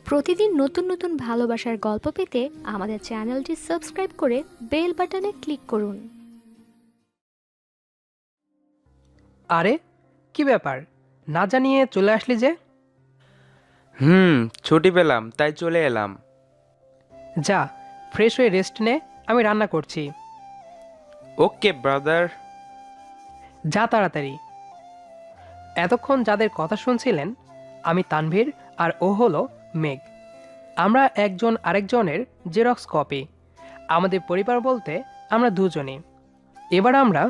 প্রতিদিন নতুন নতুন ভালোবাসার গল্প পেতে আমাদের চ্যানেলটি সাবস্ক্রাইব করে বেল বাটনে ক্লিক করুন। আরে কি ব্যাপার, না জানিয়ে চলে আসলি যে? ছুটি পেলাম তাই চলে এলাম। যা, ফ্রেশ হয়ে রেস্ট নে, আমি রান্না করছি। ওকে ব্রাদার। যা তাড়াতাড়ি। এতক্ষণ যাদের কথা শুনছিলেন, আমি তানভীর আর ও হলো মেঘ। আমরা একজন আরেকজনের জেরক্স কপি। আমাদের পরিবার বলতে আমরা দুজনই। এবার আমরা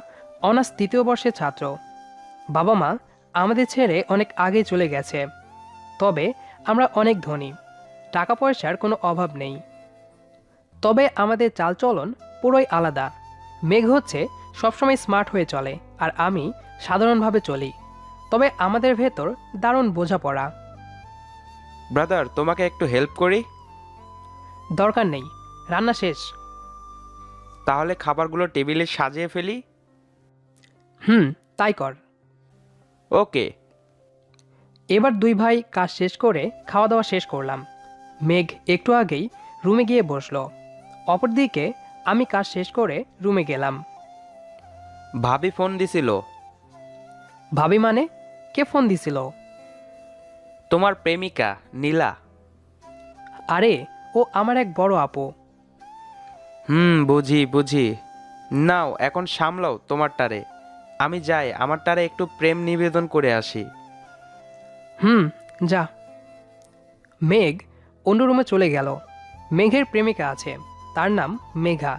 অনার্স তৃতীয় বর্ষের ছাত্র। বাবা মা আমাদের ছেড়ে অনেক আগে চলে গেছে, তবে আমরা অনেক ধনী, টাকা পয়সার কোনো অভাব নেই। তবে আমাদের চালচলন পুরোই আলাদা। মেঘ হচ্ছে সবসময় স্মার্ট হয়ে চলে, আর আমি সাধারণভাবে চলি। তবে আমাদের ভেতর দারুণ বোঝাপড়া। ব্রাদার, তোমাকে একটু হেল্প করি? দরকার নেই, রান্না শেষ। তাহলে খাবারগুলো টেবিলে সাজিয়ে ফেলি। তাই কর। ওকে। এবার দুই ভাই কাজ শেষ করে খাওয়া দাওয়া শেষ করলাম। মেঘ একটু আগেই রুমে গিয়ে বসলো। অপরদিকে আমি কাজ শেষ করে রুমে গেলাম। ভাবি ফোন দিছিল। ভাবি মানে? কে ফোন দিছিল? তোমার প্রেমিকা নীলা। আরে, ও আমার এক বড় আপু। বুঝি বুঝি। নাও এখন সামলাও তোমারটারে। আমি যাই, আমারটারে একটু প্রেম নিবেদন করে আসি। যা। মেঘ অন্য রুমে চলে গেল। মেঘের প্রেমিকা আছে, তার নাম মেঘা।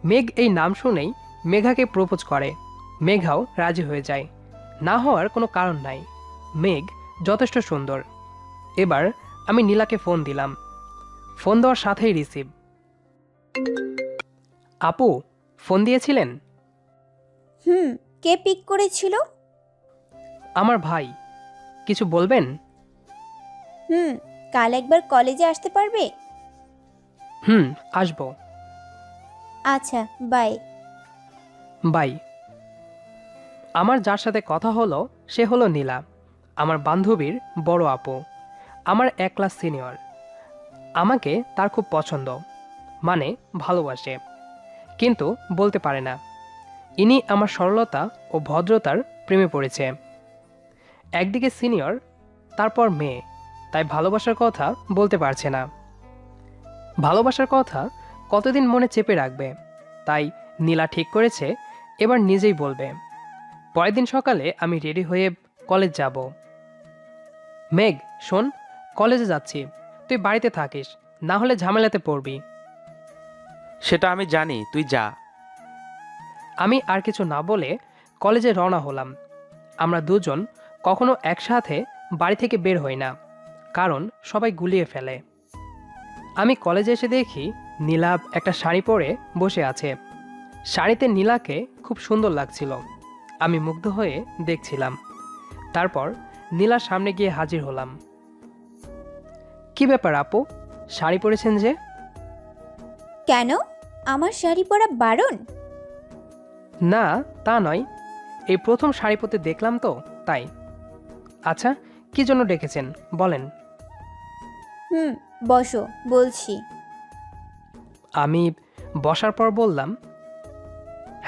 মেঘ এই নাম শুনেই মেঘাকে প্রপোজ করে। মেঘাও রাজি হয়ে যায়, না হওয়ার কোনো কারণ নাই। মেঘ যথেষ্ট সুন্দর। এবার আমি নীলাকে ফোন দিলাম। ফোন দেওয়ার সাথেই রিসিভ। আপু, ফোন দিয়েছিলেন? কে পিক করেছিল? আমার ভাই। কিছু বলবেন? কাল একবার কলেজে আসতে পারবে? আসবো। আচ্ছা, বাই। বাই। আমার যার সাথে কথা হলো সে হলো নীলা, আমার বান্ধবীর বড় আপু, আমার এক ক্লাস সিনিয়র। আমাকে তার খুব পছন্দ, মানে ভালোবাসে, কিন্তু বলতে পারে না। ইনি আমার সরলতা ও ভদ্রতার প্রেমে পড়েছে। একদিকে সিনিয়র, তারপর মেয়ে, তাই ভালোবাসার কথা বলতে পারছে না। ভালোবাসার কথা কতদিন মনে চেপে রাখবে? তাই নীলা ঠিক করেছে এবার নিজেই বলবে। পরের দিন সকালে আমি রেডি হয়ে কলেজ যাব। মেঘ, শোন, কলেজে যাচ্ছি, তুই বাড়িতে থাকিস, না হলে ঝামেলাতে পড়বি। সেটা আমি জানি, তুই যা। আমি আর কিছু না বলে কলেজে রওনা হলাম। আমরা দুজন কখনো একসাথে বাড়ি থেকে বের হই না, কারণ সবাই গুলিয়ে ফেলে। আমি কলেজে এসে দেখি নীলা একটা শাড়ি পরে বসে আছে। শাড়িতে নীলাকে খুব সুন্দর লাগছিল। আমি মুগ্ধ হয়ে দেখছিলাম। তারপর নীলার সামনে গিয়ে হাজির হলাম। কি ব্যাপার আপু, শাড়ি পরেছেন যে? কেন? আমার শাড়ি পরা বারণ? না, তা নয়, এই প্রথম শাড়ি পরতে দেখলাম তো, তাই। আচ্ছা, কি জন্য ডেকেছেন বলেন। বসো, বলছি। আমি বসার পর বললাম,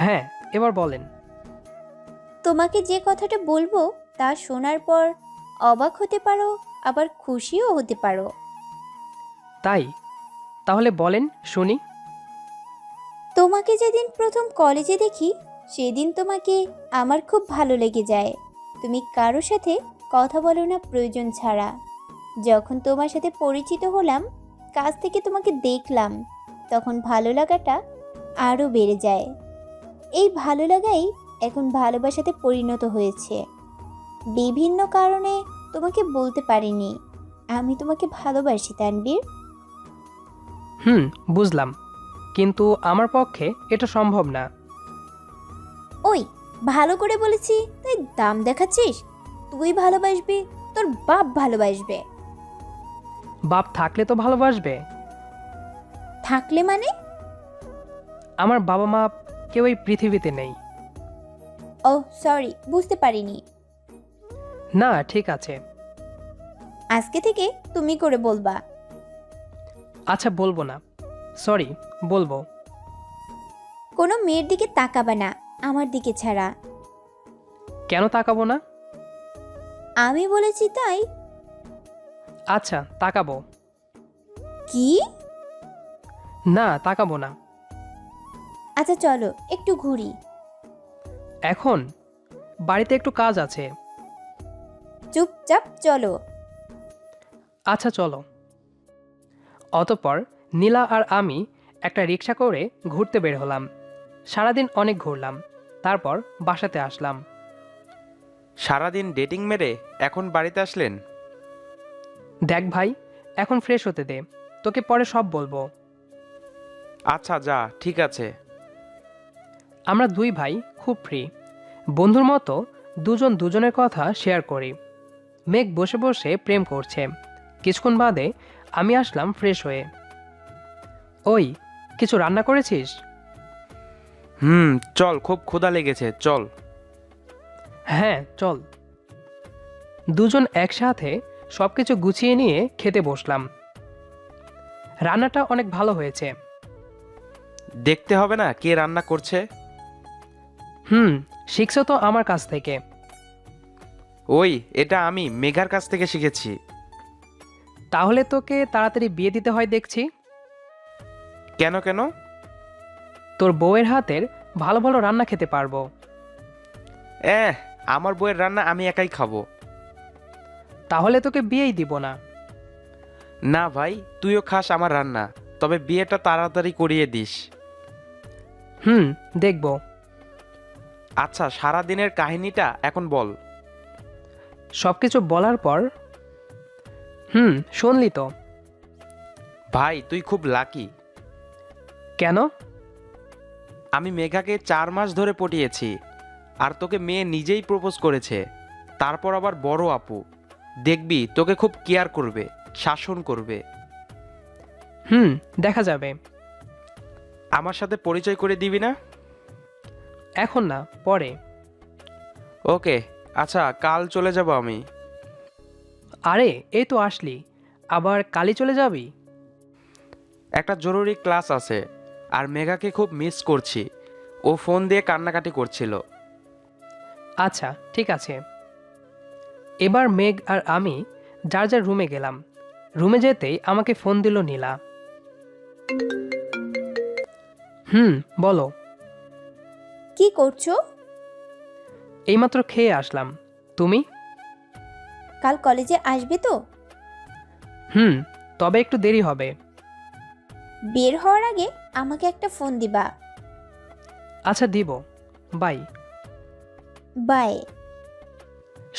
হ্যাঁ, এবার বলেন। তোমাকে যে কথাটা বলবো তা শোনার পর অবাক হতে পারো, আবার খুশিও হতে পারো। তাই? তাহলে বলেন শুনি। তোমাকে যেদিন প্রথম কলেজে দেখি সেদিন তোমাকে আমার খুব ভালো লেগে যায়। তুমি কারোর সাথে কথা বলো না প্রয়োজন ছাড়া। যখন তোমার সাথে পরিচিত হলাম, কাছ থেকে তোমাকে দেখলাম, তখন ভালো লাগাটা আরও বেড়ে যায়। এই ভালো লাগাই এখন ভালোবাসাতে পরিণত হয়েছে। বিভিন্ন কারণে তোমাকে বলতে পারিনি আমি তোমাকে ভালোবাসি তানবীর। বুঝলাম, কিন্তু আমার পক্ষে এটা সম্ভব না। ওই, ভালো করে বলেছি তাই দাম দেখাচ্ছিস? তুই ভালোবাসবি, তোর বাপ ভালোবাসবে। বাপ থাকলে তো ভালোবাসবে। থাকলে মানে? আমার বাবা মা কেউ এই পৃথিবীতে নেই। ও সরি, বুঝতে পারিনি। না, ঠিক আছে। আজকে থেকে তুমি করে বলবা। আচ্ছা বলবো না, সরি, বলবো। কোনো মেয়ের দিকে তাকাবা না আমার দিকে ছাড়া। কেন তাকাবো না? আমি বলেছি তাই। আচ্ছা তাকাবো। কি? না, তাকাবো না। আচ্ছা চলো একটু ঘুরি। এখন বাড়িতে একটু কাজ আছে। চুপচাপ চলো। আচ্ছা চলো। অতঃপর নীলা আর আমি একটা রিক্সা করে ঘুরতে বের হলাম। সারাদিন অনেক ঘুরলাম, তারপর বাসাতে আসলাম। সারাদিন ডেটিং মেরে এখন বাড়িতে আসলেন? দেখ ভাই, এখন ফ্রেশ হতে দে, তোকে পরে সব বলবো। আচ্ছা যা, ঠিক আছে। আমরা দুই ভাই খুব ফ্রি, বন্ধুর মতো দুজন দুজনের কথা শেয়ার করি। মেঘ বসে বসে প্রেম করছে। কিছুক্ষণ বাদে আমি আসলাম ফ্রেশ হয়ে। ওই, কিছু রান্না করেছিস? চল, খুব ক্ষুধা লেগেছে, চল। হ্যাঁ চল। দুজন একসাথে সবকিছু গুছিয়ে নিয়ে খেতে বসলাম। রান্নাটা অনেক ভালো হয়েছে। দেখতে হবে না কে রান্না করছে? শিখছো তো আমার কাছ থেকে। ওই, এটা আমি মেঘার কাছ থেকে শিখেছি। তাহলে তোকে তাড়াতাড়ি বিয়ে দিতে হয় দেখছি। কেন কেন? তোর বউয়ের হাতের ভালো ভালো রান্না খেতে পারবো। আমার বউয়ের রান্না আমি একাই খাবো। তাহলে তোকে বিয়েই দিব না। না ভাই, তুইও খাস আমার রান্না, তবে বিয়েটা তাড়াতাড়ি করিয়ে দিস। দেখব। আচ্ছা, সারা দিনের কাহিনীটা এখন বল। সবকিছু বলার পর শুনলি তো। ভাই তুই খুব লাকি। কেন? আমি মেঘাকে 4 মাস ধরে পটিয়েছি, আর তোকে মেয়ে নিজেই প্রপোজ করেছে। তারপর আবার বড় আপু, দেখবি তোকে খুব কেয়ার করবে, শাসন করবে। দেখা যাবে। আমার সাথে পরিচয় করে দিবি না? এখন না, পরে। ওকে, আচ্ছা কাল চলে যাব আমি। আরে এই তো আসলি, আবার কালই চলে যাবি? একটা জরুরি ক্লাস আছে, আর মেঘাকে খুব মিস করছি। ও ফোন দিয়ে কান্নাকাটি করছিল। আচ্ছা ঠিক আছে। এবার মেঘ আর আমি যার যার রুমে গেলাম। রুমে যেতেই আমাকে ফোন দিল নীলা। বলো। কি করছো? এইমাত্র খেয়ে আসলাম। তুমি? কাল কলেজে আসবে তো? তবে একটু দেরি হবে। বের হওয়ার আগে আমাকে একটা ফোন দিবা। আচ্ছা দিব। বাই। বাই।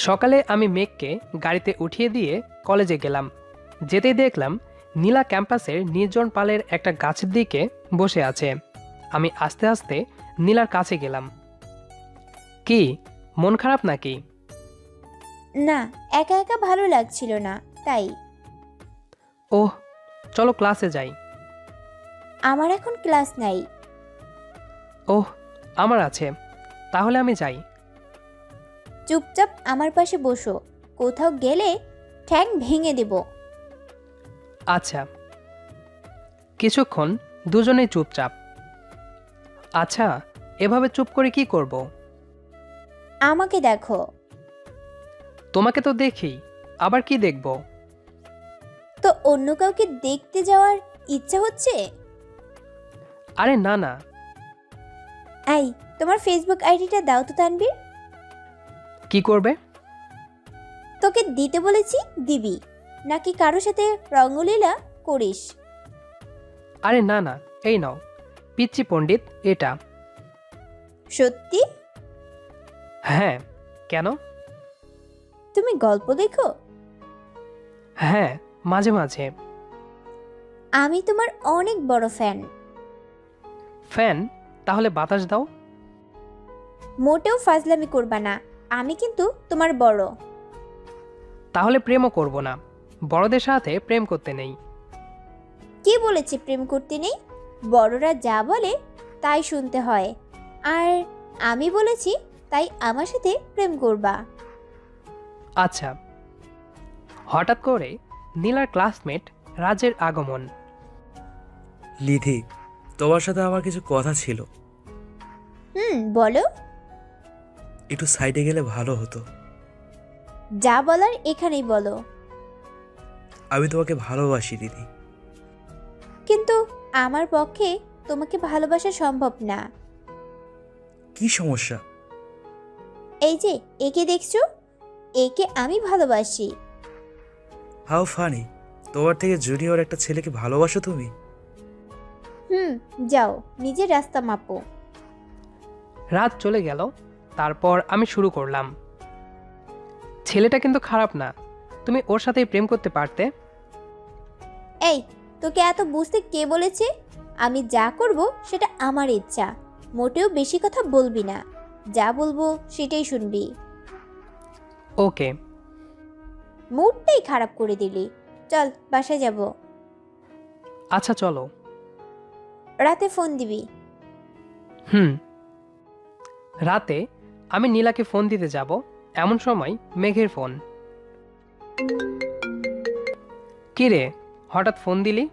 সকালে আমি মেঘকে গাড়িতে উঠিয়ে দিয়ে কলেজে গেলাম। যেতেই দেখলাম নীলা ক্যাম্পাসের নির্জন পালের একটা গাছের দিকে বসে আছে। আমি আস্তে আস্তে নীলার কাছে গেলাম। কি, মন খারাপ নাকি? না, একা একা ভালো লাগছিল না, তাই। ওহ, চলো ক্লাসে যাই। আমার এখন ক্লাস নাই। ওহ, আমার আছে, তাহলে আমি যাই। চুপচাপ আমার পাশে বসো, কোথাও গেলে ঠ্যাং ভেঙে দেব। আচ্ছা। কিছুক্ষণ দুজনেই চুপচাপ। আচ্ছা, এভাবে চুপ করে কি করব? আমাকে দেখো। তোমাকে তো দেখি, আবার কি দেখব? তো অন্য কাউকে দেখতে যাওয়ার ইচ্ছা হচ্ছে? আরে না না। এই, তোমার ফেসবুক আইডিটা দাও তো তানবীর। কি করবে? তোকে দিতে বলেছি, দিবি নাকি কারো সাথে রঙ্গলীলা করিস? আরে না না, এই নাও, পিচ্চি পণ্ডিত এটা। সত্যি? হ্যাঁ, কেন? তুমি গল্প দেখো? হ্যাঁ, মাঝে মাঝে। আমি তোমার অনেক বড় ফ্যান। ফ্যান? তাহলে বাতাস দাও। মোটেও ফাজলামি করবা না, আমি কিন্তু তোমার বড়। তাহলে প্রেমও করব না, বড়দের সাথে প্রেম করতে নেই। কে বলেছে প্রেম করতে নেই? বড়রা যা বলে তাই শুনতে হয়, আর আমি বলেছি তাই আমার সাথে প্রেম করবা। আচ্ছা। হঠাৎ করে নীলার ক্লাসমেট রাজের আগমন। লিধি, তোমার সাথে আমার কিছু কথা ছিল। বলো। একটু সাইডে গেলে ভালো হতো। যা বলার এখানেই বলো। আমি তোমাকে ভালোবাসি দিদি। কিন্তু আমার পক্ষে তোমাকে ভালোবাসা সম্ভব না। কি সমস্যা? এই যে একে দেখছো, একে আমি ভালোবাসি। হাউ ফানি, তোমার থেকে জুনিয়র একটা ছেলেকে ভালোবাসো তুমি? যাও নিজের রাস্তা মাপো। রাত চলে গেল। তারপর আমি শুরু করলাম। ছেলেটা কিন্তু খারাপ না, তুমি ওর সাথেই প্রেম করতে পারতে। এই, তোকে এত বুঝতে কে বলেছে? আমি যা করব সেটা আমার ইচ্ছা, মোটেও বেশি কথা বলবি না। যা বলবো সেটাই শুনবি। ওকে। মুডটাই খারাপ করে দিলি। চল বাসায় যাব। আচ্ছা চলো। রাতে ফোন দিবি। রাতে আমি নীলাকে ফোন দিতে যাব, এমন সময় মেঘের ফোন। কি রে, হঠাৎ ফোন দিলি?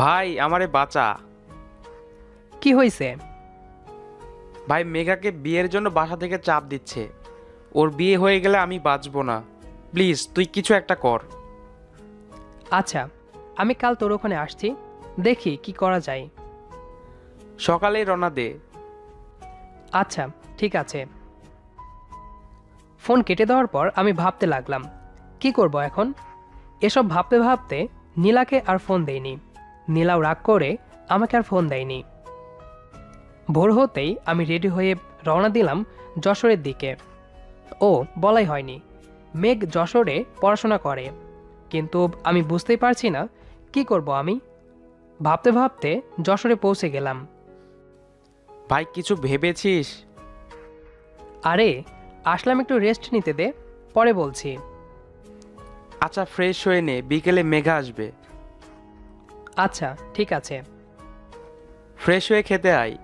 ভাই আমারে বাঁচা। কি হয়েছে? ভাই মেঘাকে বিয়ের জন্য বাসা থেকে চাপ দিচ্ছে। ওর বিয়ে হয়ে গেলে আমি বাঁচবো না। প্লিজ তুই কিছু একটা কর। আচ্ছা, আমি কাল তোর ওখানে আসছি, দেখি কি করা যায়। সকালেই রওনা দে। আচ্ছা ঠিক আছে। ফোন কেটে দেওয়ার পর আমি ভাবতে লাগলাম কি করব এখন। এসব ভাবতে ভাবতে নীলাকে আর ফোন দেইনি। নীলাও রাগ করে আমাকে আর ফোন দেয়নি। ভোর হতেই আমি রেডি হয়ে রওনা দিলাম যশোরের দিকে। ও বলাই হয়নি, মেঘ যশোরে পড়াশোনা করে, কিন্তু আমি বুঝতেই পারছি না কি করব আমি। ভাবতে ভাবতে যশোরে পৌঁছে গেলাম। ভাই কিছু ভেবেছিস? আরে আসলাম, একটু রেস্ট নিতে দে, পরে বলছি। আচ্ছা ফ্রেশ হয়ে নে, বিকেলে মেঘা আসবে। আচ্ছা ঠিক আছে। ফ্রেশ হয়ে খেতে আয়।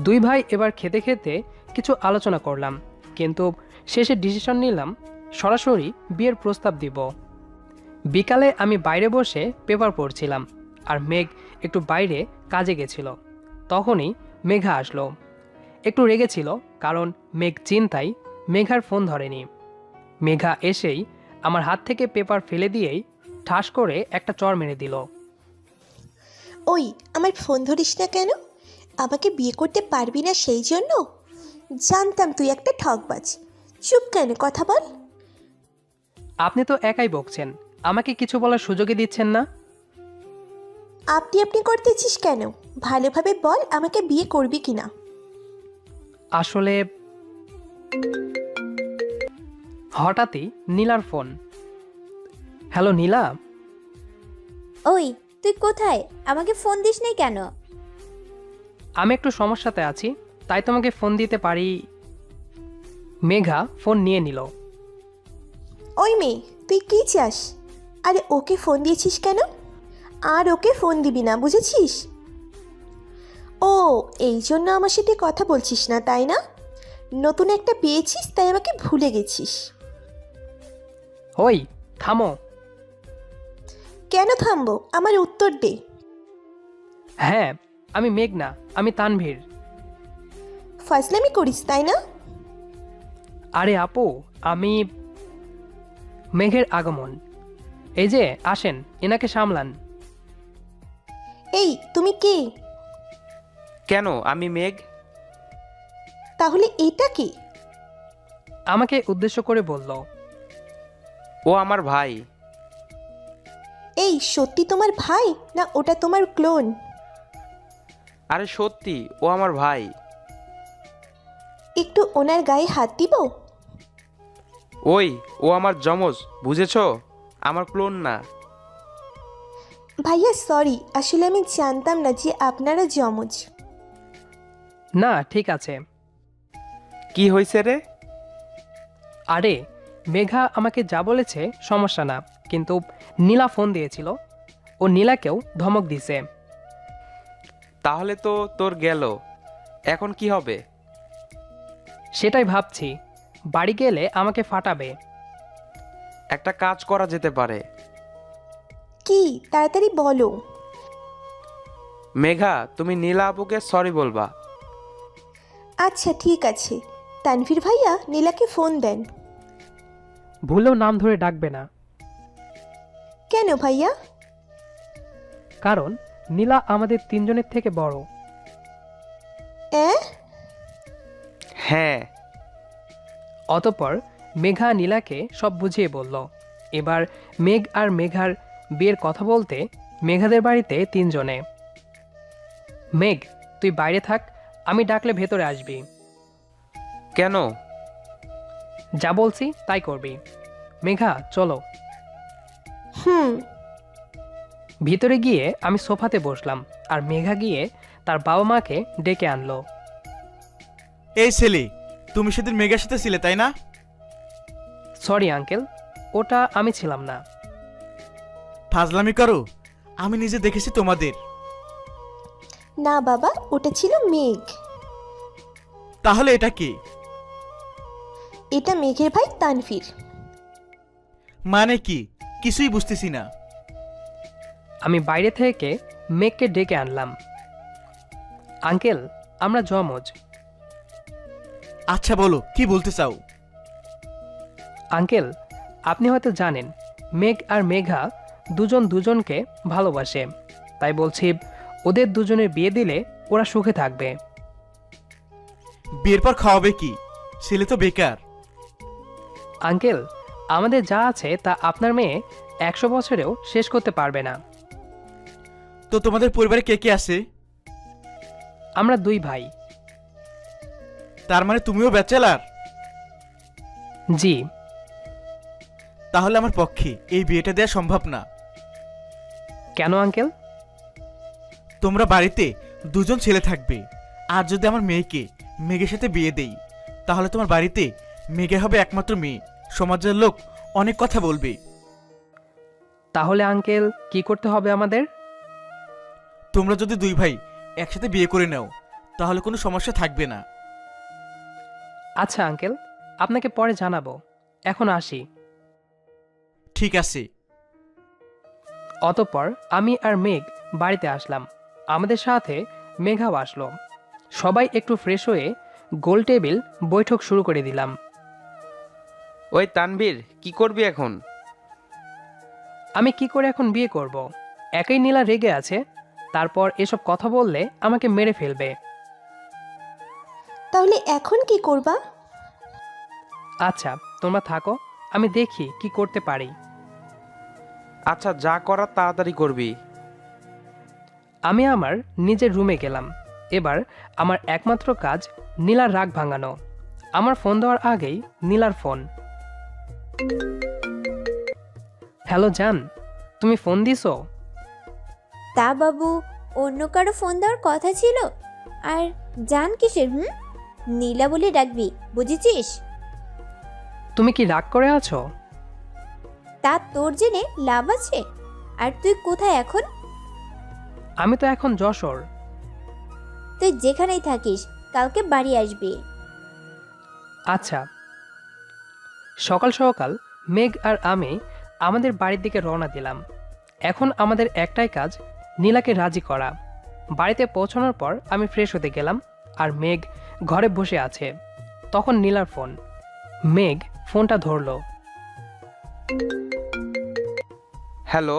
দুই ভাই এবার খেতে খেতে কিছু আলোচনা করলাম, কিন্তু শেষে ডিসিশন নিলাম সরাসরি বিয়ের প্রস্তাব দিব। বিকালে আমি বাইরে বসে পেপার পড়ছিলাম, আর মেঘ একটু বাইরে কাজে গেছিল। তখনই মেঘা আসলো। একটু রেগেছিল, কারণ মেঘ চিন্তায় মেঘার ফোন ধরেনি। মেঘা এসেই আমার হাত থেকে পেপার ফেলে দিয়েই ঠাস করে একটা চড় মেরে দিল। ওই, আমার ফোন ধরিস না কেন? আমাকে বিয়ে করতে পারবি না সেই জন্য? জানতাম তুই একটা ঠকবাজ। চুপ কেন, কথা বল। আপনি তো একাই বকছেন, আমাকে কিছু বলার সুযোগই দিচ্ছেন না। আপনি করতেছিস কেন? ভালোভাবে বল, আমাকে বিয়ে করবি কি না? আসলে হঠাৎই নীলার ফোন। হ্যালো নীলা। ওই, তুই কোথায়? আমাকে ফোন দিস নাই কেন? আমি একটু সমস্যাতে আছি, তাই তোমাকে ফোন দিতে পারি। মেঘা ফোন নিয়ে নিল। ওই মেয়ে, তুই কি চাস? আরে ওকে ফোন দিয়েছিস কেন? আর ওকে ফোন দিবি না, বুঝেছিস? ও, এই জন্য আমার সাথে কথা বলছিস না, তাই না? নতুন একটা পেয়েছিস তাই আমাকে ভুলে গেছিস। ওই থামো। কেন থামবো? আমার উত্তর দে। হ্যাঁ, আমি মেঘ না, আমি তানভীর। ফাজলামি করিস তাই না? আরে আপু, আমি মেঘের আগমন। এই যে আসেন, এনাকে সামলান। এই, তুমি কে? কেন আমি মেঘ? তাহলে এটা কি? আমাকে উদ্দেশ্য করে বলল। ও আমার ভাই। এই, সত্যি তোমার ভাই না ওটা তোমার ক্লোন? আরে সত্যি ও আমার ভাই। একটু ওনার গায়ে হাত দিব? ওই ও আমার যমজ, বুঝেছো? আমার ক্লোন না। ভাইয়া সরি, আসলে আমি জানতাম না যে আপনারা যমজ। না ঠিক আছে। কি হয়েছে রে? আরে মেঘা আমাকে যা বলেছে সমস্যা না, কিন্তু নীলা ফোন দিয়েছিল, ও নীলাকেও ধমক দিছে। তাহলে তো তোর গেল, এখন কি হবে? সেটাই ভাবছি, বাড়ি গেলে আমাকে ফাটাবে। একটা কাজ করা যেতে পারে। কি তাড়াতাড়ি বলো। মেঘা, তুমি নীলা আপুকে সরি বলবা। আচ্ছা ঠিক আছে, তানভীর ভাইয়া নীলাকে ফোন দেন। ভুলেও নাম ধরে ডাকবে না, কেন ভাইয়া? কারণ নীলা আমাদের তিনজনের থেকে বড়। হ্যাঁ। অতঃপর মেঘা নীলাকে সব বুঝিয়ে বলল। এবার মেঘ আর মেঘার বিয়ের কথা বলতে মেঘাদের বাড়িতে তিনজনে। মেঘ, তুই বাইরে থাক, আমি ডাকলে ভেতরে আসবি। কেন? যা বলছি তাই করবি। মেঘা চলো। হুম। ভিতরে গিয়ে আমি সোফাতে বসলাম আর মেঘা গিয়ে তার বাবা মাকে ডেকে আনলো। এই ছেলে, তুমি সেদিন মেঘার সাথে ছিলে তাই না? সরি আঙ্কেল, ওটা আমি ছিলাম না। ফাজলামি করো, আমি নিজে দেখেছি তোমাদের। না বাবা, ওটা ছিল মেঘ। তাহলে এটা কি? এটা মেঘের ভাই তানভীর। মানে কি? কিছুই বুঝতেছি না। আমি বাইরে থেকে মেঘকে ডেকে আনলাম। আঙ্কেল, আমরা জমজ। আচ্ছা বলো, কি বলতে চাও? আঙ্কেল, আপনি হয়তো জানেন মেঘ আর মেঘা দুজন দুজনকে ভালোবাসে, তাই বলছি ওদের দুজনের বিয়ে দিলে ওরা সুখে থাকবে। বিয়ের পর খাওয়াবে কি? ছেলে তো বেকার। আঙ্কেল, আমাদের যা আছে তা আপনার মেয়ে 100 বছরেও শেষ করতে পারবে না। তো তোমাদের পরিবারে কে কে আছে? আমরা 2 ভাই। তার মানে তুমিও ব্যাচেলার? জি। তাহলে আমার পক্ষে এই বিয়েটা দেওয়া সম্ভব না। কেন আঙ্কেল? তোমরা বাড়িতে দুজন ছেলে থাকবে, আর যদি আমার মেয়েকে মেঘের সাথে বিয়ে দেই, তাহলে তোমার বাড়িতে মেঘে হবে একমাত্র মেয়ে। সমাজের লোক অনেক কথা বলবে। তাহলে আঙ্কেল কি করতে হবে আমাদের? তোমরা যদি 2 ভাই একসাথে বিয়ে করে নাও, তাহলে কোনো সমস্যা থাকবে না। আচ্ছা আঙ্কেল, আপনাকে পরে জানাবো, এখন আসি। ঠিক আছে। অতঃপর আমি আর মেঘ বাড়িতে আসলাম। আমাদের সাথে মেঘাও আসলো। সবাই একটু ফ্রেশ হয়ে গোল টেবিল বৈঠক শুরু করে দিলাম। ওই তানভীর, কি করবি এখন? আমি কি করে এখন বিয়ে করব? একাই নীলা রেগে আছে, তারপর এসব কথা বললে আমাকে মেরে ফেলবে। তাহলে এখন কি করবা? আচ্ছা তোমরা থাকো, আমি দেখি কি করতে পারি। আচ্ছা, যা করার তাড়াতাড়ি করবি। আমি আমার নিজের রুমে গেলাম। এবার আমার একমাত্র কাজ নীলার রাগ ভাঙানো। আমার ফোন দেওয়ার আগেই নীলার ফোন। হ্যালো জান, তুমি ফোন দিছো? তা বাবু, অন্য কারো ফোন দেওয়ার কথা ছিল। আর জান কিসের? নীলা বলে ডাকবি, বুঝেছিস? তুমি কি রাগ করে আছো? তা তোর জেনে লাভ আছে। আর তুই কোথায় এখন? আমি তো এখন যশোর। তুই যেখানেই থাকিস, কালকে বাড়ি আসবি। আচ্ছা। সকাল সকাল মেঘ আর আমি আমাদের বাড়ির দিকে রওনা দিলাম। এখন আমাদের একটাই কাজ, নীলাকে রাজি করা। বাড়িতে পৌঁছানোর পর আমি ফ্রেশ হতে গেলাম আর মেঘ ঘরে বসে আছে। তখন নীলার ফোন। মেঘ ফোনটা ধরলো। হ্যালো।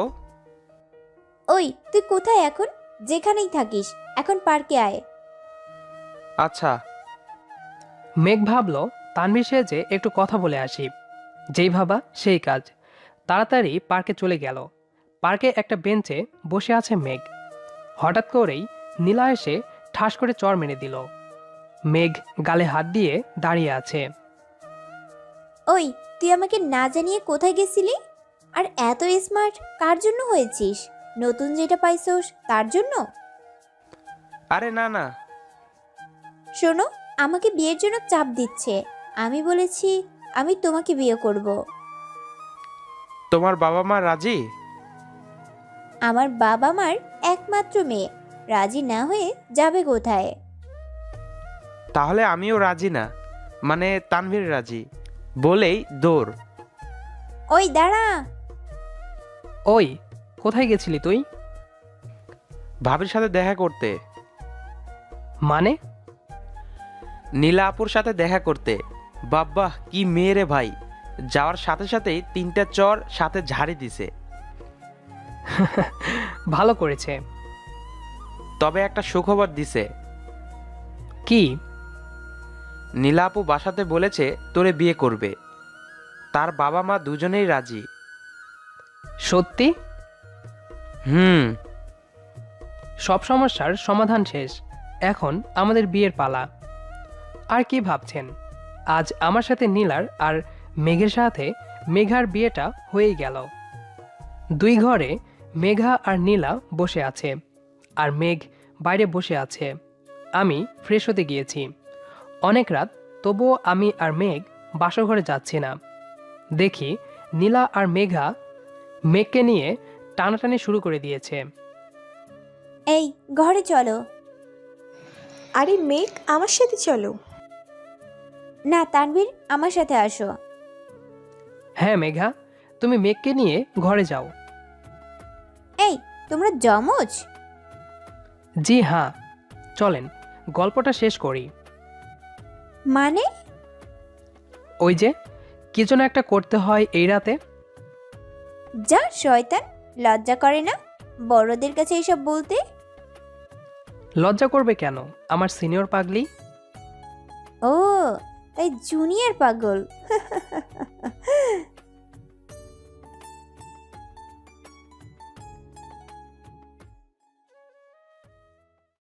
ওই তুই কোথায় এখন? যেখানেই থাকিস, এখন পার্কে আয়। আচ্ছা। মেঘ ভাবলো তানভীর সেজে একটু কথা বলে আসি। যেই ভাবা সেই কাজ। তাড়াতাড়ি পার্কে চলে গেল। পার্কে একটা বেঞ্চে বসে আছে মেঘ। হঠাৎ করেই নীলা এসে ঠাস করে চর মেরে দিল। মেঘ গালে হাত দিয়ে দাঁড়িয়ে আছে। ওই তুই আমাকে না জানিয়ে কোথায় গেছিলি? আর এত স্মার্ট কার জন্য হয়েছিস? নতুন যেটা পাইছোস তার জন্য? আরে না না। শোনো, আমাকে বিয়ের জন্য চাপ দিচ্ছে। আমি বলেছি আমি তোমাকে বিয়ে করব। তোমার বাবা মা রাজি? আমার বাবা মার একমাত্র মেয়ে, রাজি না হয়ে যাবে কোথায়? তাহলে আমিও রাজি না, মানে তানভীর রাজি বলেই দৌড়। ওই দাঁড়া। ওই, কোথায় গেছিলি তুই? ভাবির সাথে দেখা করতে। মানে? নীলা আপুর সাথে দেখা করতে। বাব্বা কি মেয়ে রে ভাই, যাওয়ার সাথে সাথেই 3টা চর সাথে ঝাড়ি দিছে। ভালো করেছে। তবে একটা সুখবর দিছে। কি? নীলা আপু বাসাতে বলেছে তোরে বিয়ে করবে। তার বাবা মা দুজনেই রাজি। সত্যি? হুম। সব সমস্যার সমাধান শেষ, এখন আমাদের বিয়ের পালা। আর কি ভাবছেন, আজ আমার সাথে নীলার আর মেঘের সাথে মেঘার বিয়েটা হয়েই গেল। দুই ঘরে মেঘা আর নীলা বসে আছে, আর মেঘ বাইরে বসে আছে। আমি ফ্রেশ হতে গিয়েছি, অনেক রাত, তবুও আমি আর মেঘ বাসঘরে যাচ্ছি না। দেখি নীলা আর মেঘা মেঘকে নিয়ে টানাটানি শুরু করে দিয়েছে। এই ঘরে চলো। আরে মেঘ, আমার সাথে চলো। না তানভীর, আমার সাথে আসো। হ্যাঁ মেঘা, তুমি মেঘকে নিয়ে ঘরে যাও। এই তোমরা জমজ? জি হ্যাঁ, চলেন গল্পটা শেষ করি। মানে? ওই যে কি যেন একটা করতে হয় এই রাতে। যা শয়তান, লজ্জা করে না বড়দের কাছে এসব বলতে? লজ্জা করবে কেন, আমার সিনিয়র পাগলি। ও তাই জুনিয়র পাগল।